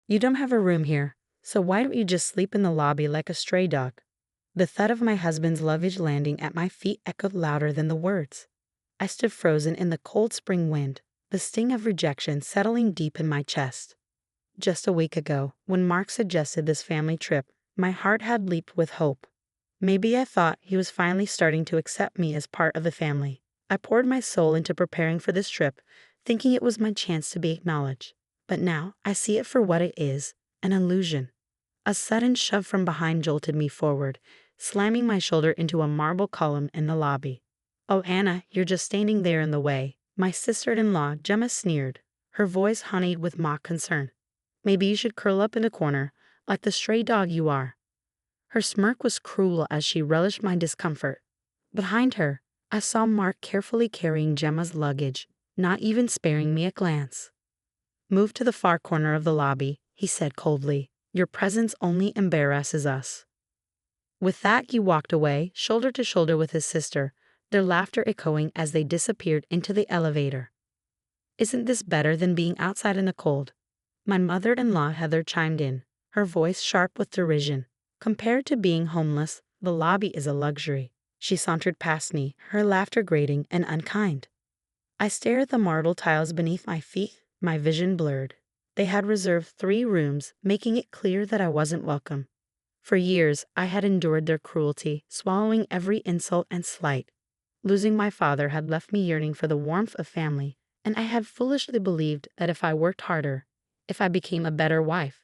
You don't have a room here, so why don't you just sleep in the lobby like a stray dog? The thud of my husband's luggage landing at my feet echoed louder than the words. I stood frozen in the cold spring wind, the sting of rejection settling deep in my chest. Just a week ago, when Mark suggested this family trip, my heart had leaped with hope. Maybe I thought he was finally starting to accept me as part of the family. I poured my soul into preparing for this trip, thinking it was my chance to be acknowledged. But now I see it for what it is, an illusion. A sudden shove from behind jolted me forward, slamming my shoulder into a marble column in the lobby. "Oh, Anna, you're just standing there in the way," my sister-in-law, Gemma, sneered, her voice honeyed with mock concern. "Maybe you should curl up in a corner, like the stray dog you are." Her smirk was cruel as she relished my discomfort. Behind her, I saw Mark carefully carrying Gemma's luggage, not even sparing me a glance. "Move to the far corner of the lobby," he said coldly. "Your presence only embarrasses us." With that, he walked away, shoulder to shoulder with his sister, their laughter echoing as they disappeared into the elevator. "Isn't this better than being outside in the cold?" My mother-in-law Heather chimed in, her voice sharp with derision. "Compared to being homeless, the lobby is a luxury." She sauntered past me, her laughter grating and unkind. I stared at the marble tiles beneath my feet, my vision blurred. They had reserved 3 rooms, making it clear that I wasn't welcome. For years, I had endured their cruelty, swallowing every insult and slight. Losing my father had left me yearning for the warmth of family, and I had foolishly believed that if I worked harder, if I became a better wife,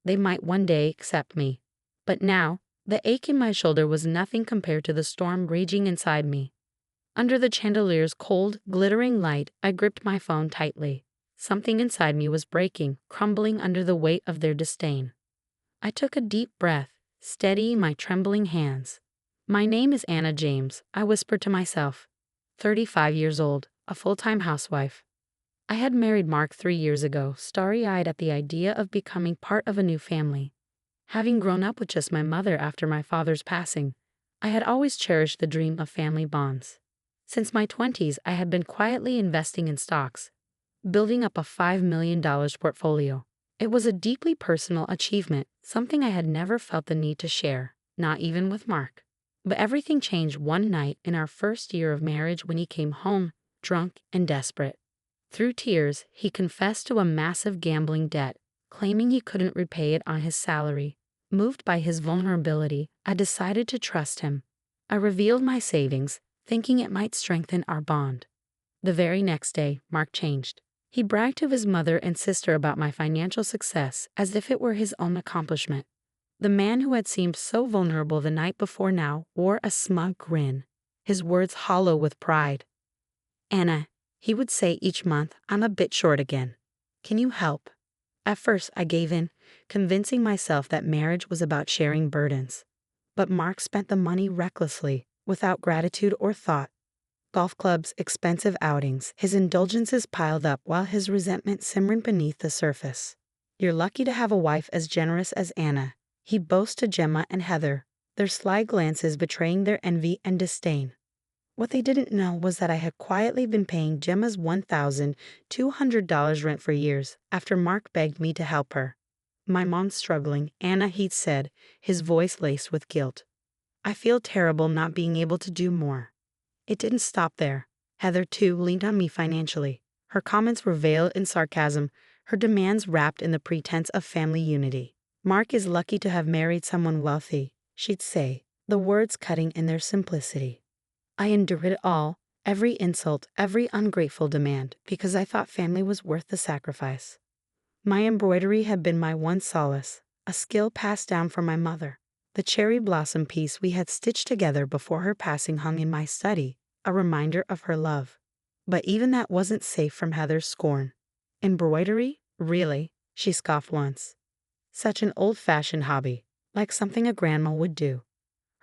they might one day accept me. But now, the ache in my shoulder was nothing compared to the storm raging inside me. Under the chandelier's cold, glittering light, I gripped my phone tightly. Something inside me was breaking, crumbling under the weight of their disdain. I took a deep breath, steadying my trembling hands. "My name is Anna James," I whispered to myself. 35 years old, a full-time housewife. I had married Mark 3 years ago, starry-eyed at the idea of becoming part of a new family. Having grown up with just my mother after my father's passing, I had always cherished the dream of family bonds. Since my 20s, I had been quietly investing in stocks, building up a $5 million portfolio. It was a deeply personal achievement, something I had never felt the need to share, not even with Mark. But everything changed one night in our first year of marriage when he came home, drunk and desperate. Through tears, he confessed to a massive gambling debt, claiming he couldn't repay it on his salary. Moved by his vulnerability, I decided to trust him. I revealed my savings, thinking it might strengthen our bond. The very next day, Mark changed. He bragged to his mother and sister about my financial success as if it were his own accomplishment. The man who had seemed so vulnerable the night before now wore a smug grin, his words hollow with pride. "Anna," he would say each month, "I'm a bit short again. Can you help?" At first, I gave in, convincing myself that marriage was about sharing burdens. But Mark spent the money recklessly, without gratitude or thought. Golf clubs, expensive outings, his indulgences piled up while his resentment simmered beneath the surface. "You're lucky to have a wife as generous as Anna," he boasted to Gemma and Heather, their sly glances betraying their envy and disdain. What they didn't know was that I had quietly been paying Gemma's $1,200 rent for years after Mark begged me to help her. "My mom's struggling," Anna Heath said, his voice laced with guilt. "I feel terrible not being able to do more." It didn't stop there. Heather, too, leaned on me financially. Her comments were veiled in sarcasm, her demands wrapped in the pretense of family unity. "Mark is lucky to have married someone wealthy," she'd say, the words cutting in their simplicity. I endured it all, every insult, every ungrateful demand, because I thought family was worth the sacrifice. My embroidery had been my one solace, a skill passed down from my mother. The cherry blossom piece we had stitched together before her passing hung in my study, a reminder of her love. But even that wasn't safe from Heather's scorn. "Embroidery? Really?" she scoffed once. "Such an old-fashioned hobby, like something a grandma would do."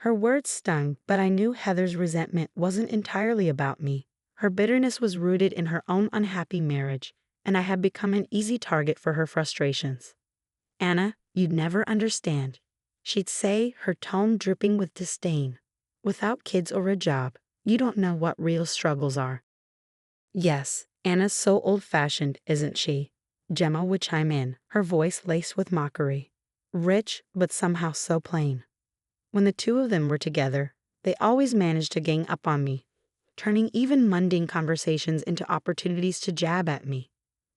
Her words stung, but I knew Heather's resentment wasn't entirely about me. Her bitterness was rooted in her own unhappy marriage, and I had become an easy target for her frustrations. "Anna, you'd never understand," she'd say, her tone dripping with disdain. "Without kids or a job, you don't know what real struggles are." Yes, Anna's so old-fashioned, isn't she? Gemma would chime in, her voice laced with mockery. Rich, but somehow so plain. When the two of them were together, they always managed to gang up on me, turning even mundane conversations into opportunities to jab at me.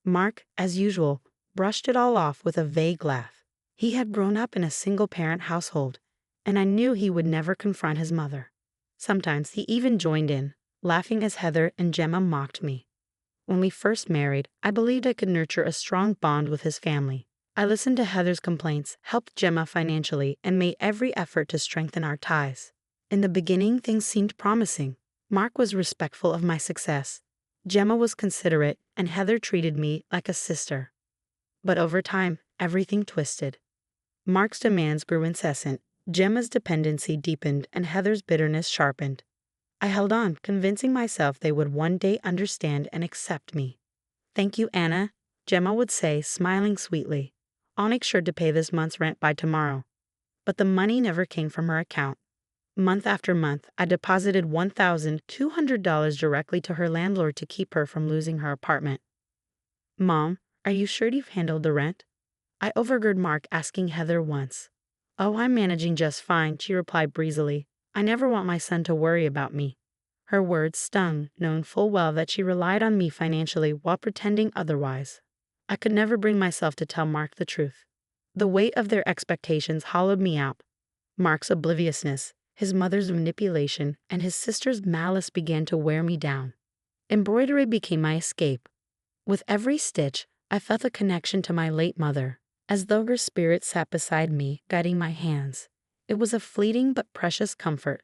Mark, as usual, brushed it all off with a vague laugh. He had grown up in a single-parent household, and I knew he would never confront his mother. Sometimes he even joined in, laughing as Heather and Gemma mocked me. When we first married, I believed I could nurture a strong bond with his family. I listened to Heather's complaints, helped Gemma financially, and made every effort to strengthen our ties. In the beginning, things seemed promising. Mark was respectful of my success. Gemma was considerate, and Heather treated me like a sister. But over time, everything twisted. Mark's demands grew incessant, Gemma's dependency deepened, and Heather's bitterness sharpened. I held on, convincing myself they would one day understand and accept me. "Thank you, Anna," Gemma would say, smiling sweetly. "I'll make sure to pay this month's rent by tomorrow." But the money never came from her account. Month after month, I deposited $1,200 directly to her landlord to keep her from losing her apartment. "Mom, are you sure you've handled the rent?" I overheard Mark asking Heather once. "Oh, I'm managing just fine," she replied breezily. "I never want my son to worry about me." Her words stung, knowing full well that she relied on me financially while pretending otherwise. I could never bring myself to tell Mark the truth. The weight of their expectations hollowed me out. Mark's obliviousness, his mother's manipulation, and his sister's malice began to wear me down. Embroidery became my escape. With every stitch, I felt a connection to my late mother, as though her spirit sat beside me, guiding my hands. It was a fleeting but precious comfort.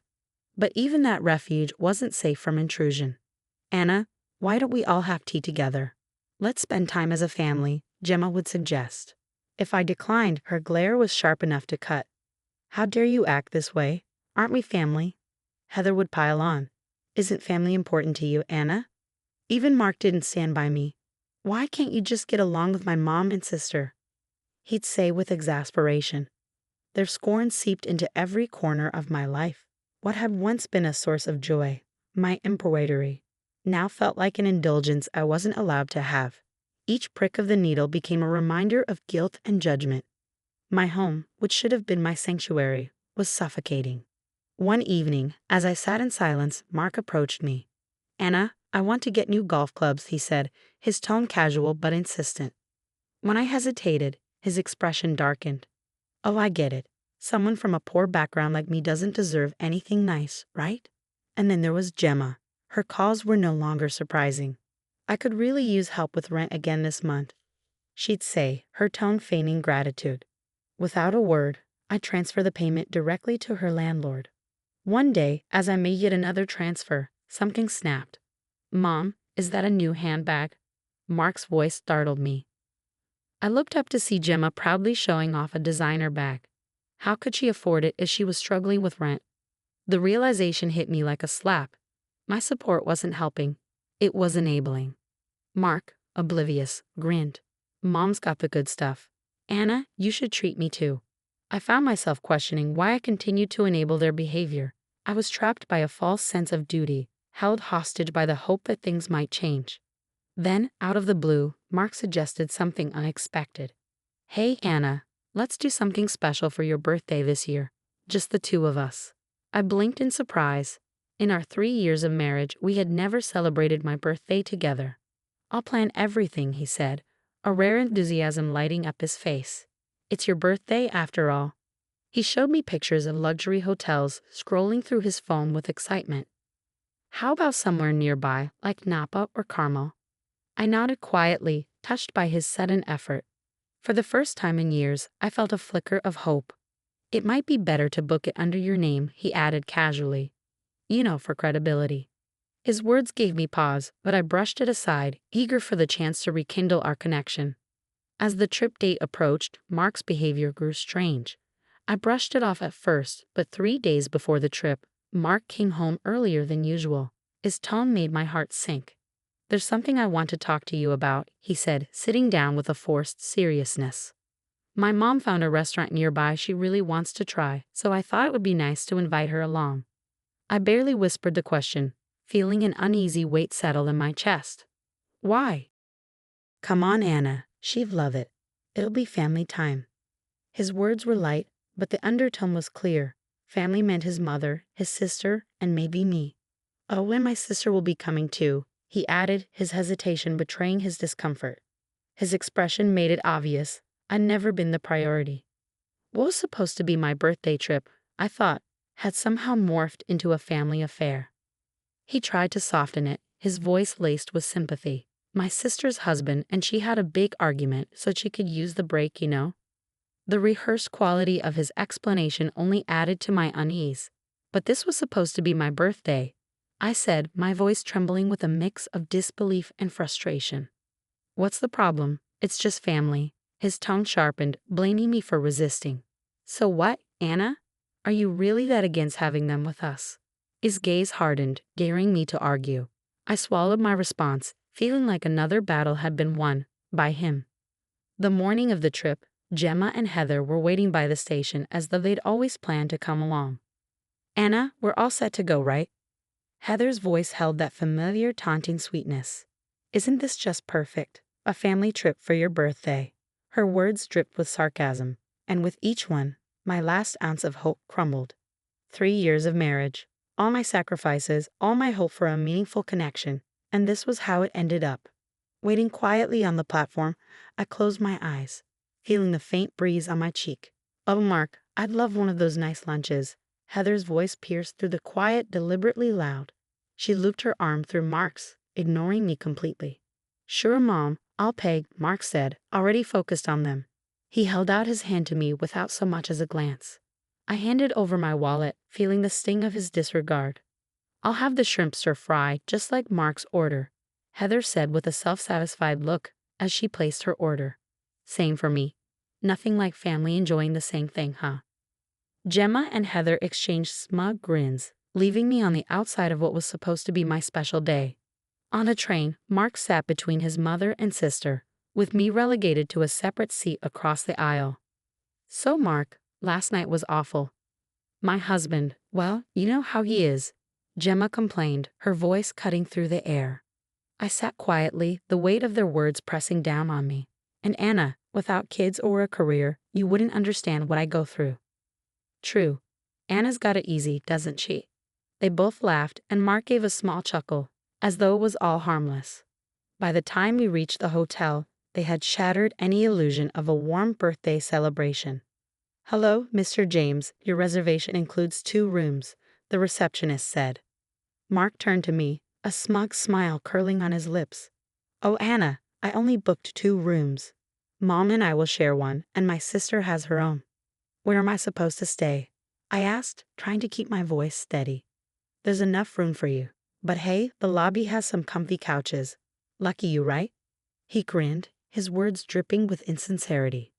But even that refuge wasn't safe from intrusion. "Anna, why don't we all have tea together? Let's spend time as a family," Gemma would suggest. If I declined, her glare was sharp enough to cut. "How dare you act this way? Aren't we family?" Heather would pile on. "Isn't family important to you, Anna?" Even Mark didn't stand by me. "Why can't you just get along with my mom and sister?" He'd say with exasperation. Their scorn seeped into every corner of my life. What had once been a source of joy, my embroidery, now felt like an indulgence I wasn't allowed to have. Each prick of the needle became a reminder of guilt and judgment. My home, which should have been my sanctuary, was suffocating. One evening, as I sat in silence, Mark approached me. "Anna, I want to get new golf clubs," he said, his tone casual but insistent. When I hesitated, his expression darkened. "Oh, I get it. Someone from a poor background like me doesn't deserve anything nice, right?" And then there was Gemma. Her calls were no longer surprising. "I could really use help with rent again this month," she'd say, her tone feigning gratitude. Without a word, I transferred the payment directly to her landlord. One day, as I made yet another transfer, something snapped. "Mom, is that a new handbag?" Mark's voice startled me. I looked up to see Gemma proudly showing off a designer bag. How could she afford it if she was struggling with rent? The realization hit me like a slap. My support wasn't helping. It was enabling. Mark, oblivious, grinned. "Mom's got the good stuff. Anna, you should treat me too." I found myself questioning why I continued to enable their behavior. I was trapped by a false sense of duty, held hostage by the hope that things might change. Then, out of the blue, Mark suggested something unexpected. "Hey, Anna, let's do something special for your birthday this year. Just the two of us." I blinked in surprise. In our 3 years of marriage, we had never celebrated my birthday together. "I'll plan everything," he said, a rare enthusiasm lighting up his face. "It's your birthday after all." He showed me pictures of luxury hotels, scrolling through his phone with excitement. "How about somewhere nearby, like Napa or Carmel?" I nodded quietly, touched by his sudden effort. For the first time in years, I felt a flicker of hope. "It might be better to book it under your name," he added casually. "You know, for credibility." His words gave me pause, but I brushed it aside, eager for the chance to rekindle our connection. As the trip date approached, Mark's behavior grew strange. I brushed it off at first, but 3 days before the trip, Mark came home earlier than usual. His tone made my heart sink. "There's something I want to talk to you about," he said, sitting down with a forced seriousness. "My mom found a restaurant nearby she really wants to try, so I thought it would be nice to invite her along." I barely whispered the question, feeling an uneasy weight settle in my chest. "Why?" "Come on, Anna. She'd love it. It'll be family time. His words were light, but the undertone was clear. Family meant his mother, his sister, and maybe me. Oh, and my sister will be coming too, he added, his hesitation betraying his discomfort. His expression made it obvious. I'd never been the priority. What was supposed to be my birthday trip, I thought, had somehow morphed into a family affair. He tried to soften it, his voice laced with sympathy. My sister's husband and she had a big argument so she could use the break, you know? The rehearsed quality of his explanation only added to my unease. But this was supposed to be my birthday, I said, my voice trembling with a mix of disbelief and frustration. What's the problem? It's just family. His tone sharpened, blaming me for resisting. So what, Anna? Are you really that against having them with us? His gaze hardened, daring me to argue. I swallowed my response, feeling like another battle had been won by him. The morning of the trip, Gemma and Heather were waiting by the station as though they'd always planned to come along. Anna, we're all set to go, right? Heather's voice held that familiar taunting sweetness. Isn't this just perfect? A family trip for your birthday. Her words dripped with sarcasm, and with each one, my last ounce of hope crumbled. 3 years of marriage, all my sacrifices, all my hope for a meaningful connection, and this was how it ended up. Waiting quietly on the platform, I closed my eyes, feeling the faint breeze on my cheek. Oh, Mark, I'd love one of those nice lunches. Heather's voice pierced through the quiet, deliberately loud. She looped her arm through Mark's, ignoring me completely. Sure, Mom, I'll pay, Mark said, already focused on them. He held out his hand to me without so much as a glance. I handed over my wallet, feeling the sting of his disregard. I'll have the shrimp stir-fry, just like Mark's order, Heather said with a self-satisfied look as she placed her order. Same for me. Nothing like family enjoying the same thing, huh? Gemma and Heather exchanged smug grins, leaving me on the outside of what was supposed to be my special day. On the train, Mark sat between his mother and sister, with me relegated to a separate seat across the aisle. So, Mark, last night was awful. My husband, well, you know how he is, Gemma complained, her voice cutting through the air. I sat quietly, the weight of their words pressing down on me. And Anna, without kids or a career, you wouldn't understand what I go through. True. Anna's got it easy, doesn't she? They both laughed, and Mark gave a small chuckle, as though it was all harmless. By the time we reached the hotel, they had shattered any illusion of a warm birthday celebration. Hello, Mr. James, your reservation includes 2 rooms, the receptionist said. Mark turned to me, a smug smile curling on his lips. Oh, Anna, I only booked 2 rooms. Mom and I will share one, and my sister has her own. Where am I supposed to stay? I asked, trying to keep my voice steady. There's enough room for you. But hey, the lobby has some comfy couches. Lucky you, right? He grinned, his words dripping with insincerity.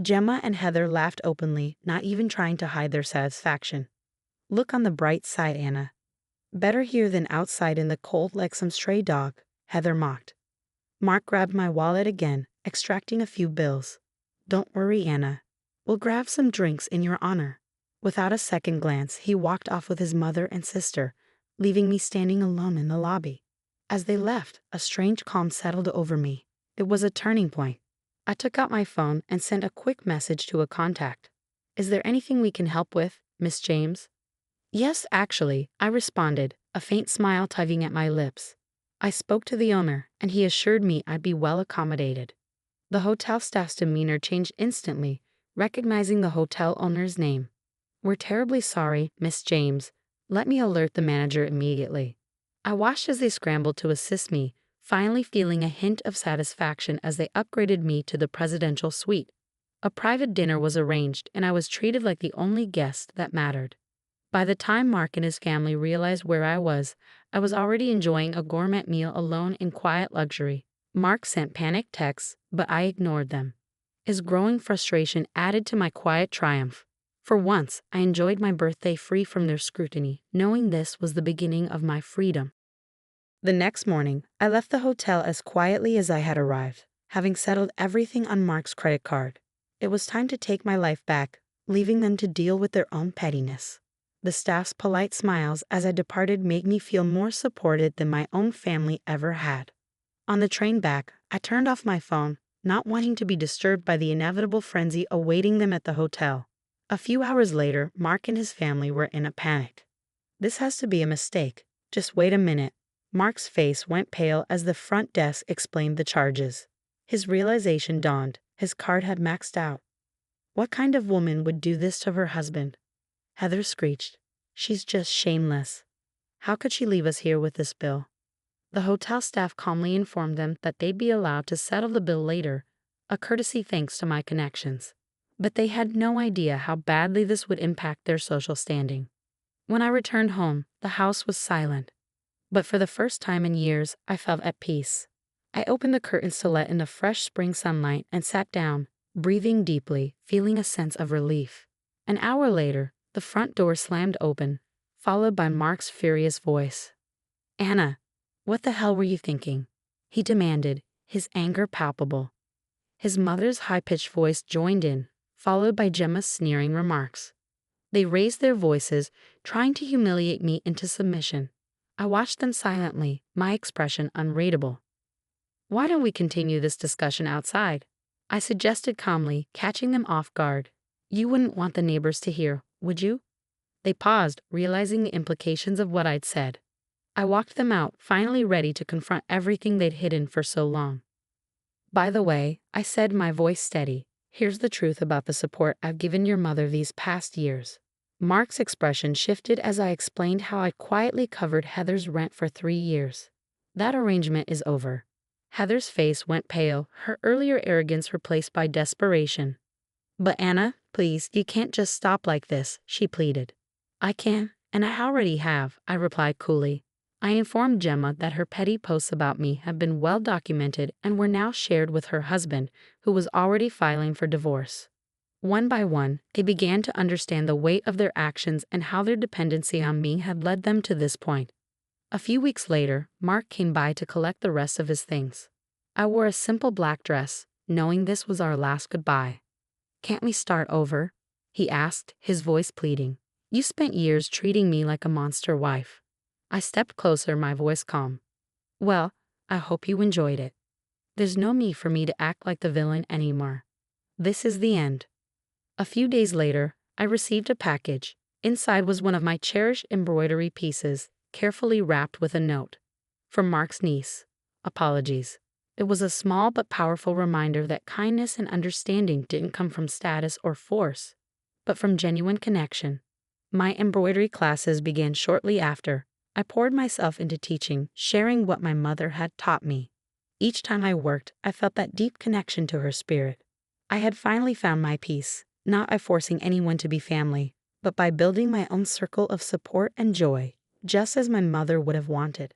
Gemma and Heather laughed openly, not even trying to hide their satisfaction. Look on the bright side, Anna. Better here than outside in the cold like some stray dog, Heather mocked. Mark grabbed my wallet again, extracting a few bills. Don't worry, Anna. We'll grab some drinks in your honor. Without a second glance, he walked off with his mother and sister, leaving me standing alone in the lobby. As they left, a strange calm settled over me. It was a turning point. I took out my phone and sent a quick message to a contact. Is there anything we can help with, Miss James? Yes, actually, I responded, a faint smile tugging at my lips. I spoke to the owner, and he assured me I'd be well accommodated. The hotel staff's demeanor changed instantly, recognizing the hotel owner's name. We're terribly sorry, Miss James. Let me alert the manager immediately. I watched as they scrambled to assist me, finally feeling a hint of satisfaction as they upgraded me to the presidential suite. A private dinner was arranged, and I was treated like the only guest that mattered. By the time Mark and his family realized where I was already enjoying a gourmet meal alone in quiet luxury. Mark sent panicked texts, but I ignored them. His growing frustration added to my quiet triumph. For once, I enjoyed my birthday free from their scrutiny, knowing this was the beginning of my freedom. The next morning, I left the hotel as quietly as I had arrived, having settled everything on Mark's credit card. It was time to take my life back, leaving them to deal with their own pettiness. The staff's polite smiles as I departed made me feel more supported than my own family ever had. On the train back, I turned off my phone, not wanting to be disturbed by the inevitable frenzy awaiting them at the hotel. A few hours later, Mark and his family were in a panic. "This has to be a mistake. Just wait a minute." Mark's face went pale as the front desk explained the charges. His realization dawned. His card had maxed out. What kind of woman would do this to her husband? Heather screeched. "She's just shameless. How could she leave us here with this bill?" The hotel staff calmly informed them that they'd be allowed to settle the bill later, a courtesy thanks to my connections. But they had no idea how badly this would impact their social standing. When I returned home, the house was silent. But for the first time in years, I felt at peace. I opened the curtains to let in the fresh spring sunlight and sat down, breathing deeply, feeling a sense of relief. An hour later, the front door slammed open, followed by Mark's furious voice. "Anna, what the hell were you thinking?" he demanded, his anger palpable. His mother's high-pitched voice joined in, followed by Gemma's sneering remarks. They raised their voices, trying to humiliate me into submission. I watched them silently, my expression unreadable. "Why don't we continue this discussion outside?" I suggested calmly, catching them off guard. "You wouldn't want the neighbors to hear, would you?" They paused, realizing the implications of what I'd said. I walked them out, finally ready to confront everything they'd hidden for so long. "By the way," I said, my voice steady, "here's the truth about the support I've given your mother these past years." Mark's expression shifted as I explained how I'd quietly covered Heather's rent for 3 years. "That arrangement is over." Heather's face went pale, her earlier arrogance replaced by desperation. "But Anna, please, you can't just stop like this," she pleaded. "I can, and I already have," I replied coolly. I informed Gemma that her petty posts about me had been well documented and were now shared with her husband, who was already filing for divorce. One by one, they began to understand the weight of their actions and how their dependency on me had led them to this point. A few weeks later, Mark came by to collect the rest of his things. I wore a simple black dress, knowing this was our last goodbye. "Can't we start over?" he asked, his voice pleading. "You spent years treating me like a monster wife." I stepped closer, my voice calm. "Well, I hope you enjoyed it. There's no need for me to act like the villain anymore. This is the end." A few days later, I received a package. Inside was one of my cherished embroidery pieces, carefully wrapped with a note. "From Mark's niece. Apologies." It was a small but powerful reminder that kindness and understanding didn't come from status or force, but from genuine connection. My embroidery classes began shortly after. I poured myself into teaching, sharing what my mother had taught me. Each time I worked, I felt that deep connection to her spirit. I had finally found my peace, not by forcing anyone to be family, but by building my own circle of support and joy, just as my mother would have wanted.